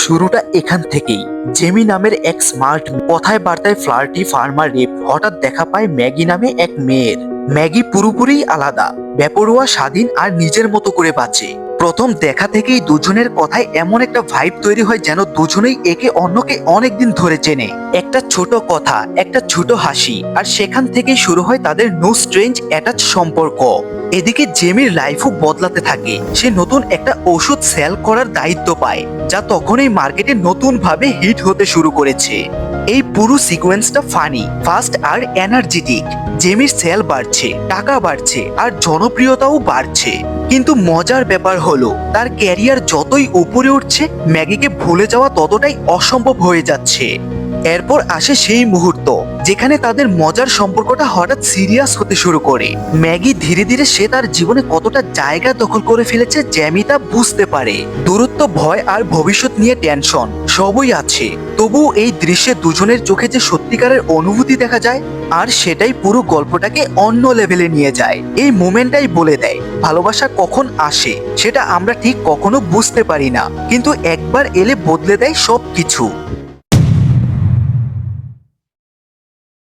শুরুটা এখান থেকেই। জেমি নামের এক স্মার্ট কথায় বার্তায় ফ্লার্টি ফার্মার রেপ হঠাৎ দেখা পায় ম্যাগি নামে এক মেয়ের। ম্যাগি পুরোপুরি আলাদা, বেপরোয়া, স্বাধীন আর নিজের মতো করে বাঁচে। প্রথম দেখা থেকেই দুজনের কথায় এমন একটা ভাইব তৈরি হয় যেন দুজনেই একে অন্যকে অনেকদিন ধরে চেনে। একটা ছোট কথা, একটা ছোট হাসি, আর সেখান থেকেই শুরু হয় তাদের নো স্ট্রেঞ্জ অ্যাটাচ সম্পর্ক। এদিকে জেমির লাইফও বদলাতে থাকে। সে নতুন একটা ওষুধ সেল করার দায়িত্ব পায়, যা তখনই মার্কেটে নতুন ভাবে হিট হতে শুরু করেছে। এই পুরো সিকোয়েন্সটা ফানি, ফাস্ট আর এনার্জেটিক। জেমির সেল বাড়ছে, টাকা বাড়ছে, আর জনপ্রিয়তাও বাড়ছে। কিন্তু মজার ব্যাপার হলো, তার ক্যারিয়ার যতই উপরে উঠছে, ম্যাগিকে ভুলে যাওয়া ততটাই অসম্ভব হয়ে যাচ্ছে। এরপর আসে সেই মুহূর্ত যেখানে তাদের মজার সম্পর্কটা হঠাৎ সিরিয়াস হতে শুরু করে। ম্যাগি ধীরে ধীরে সে তার জীবনে কতটা জায়গা দখল করে ফেলেছে জেমি তা বুঝতে পারে। দূরত্ব, ভয় আর ভবিষ্যৎ নিয়ে টেনশন সবই আছে। তবুও এই দৃশ্যে দুজনের চোখে যে সত্যিকারের অনুভূতি দেখা যায়, আর সেটাই পুরো গল্পটাকে অন্য লেভেলে নিয়ে যায়। এই মোমেন্টটাই বলে দেয় ভালোবাসা কখন আসে সেটা আমরা ঠিক কখনো বুঝতে পারি না, কিন্তু একবার এলে বদলে দেয় সবকিছু।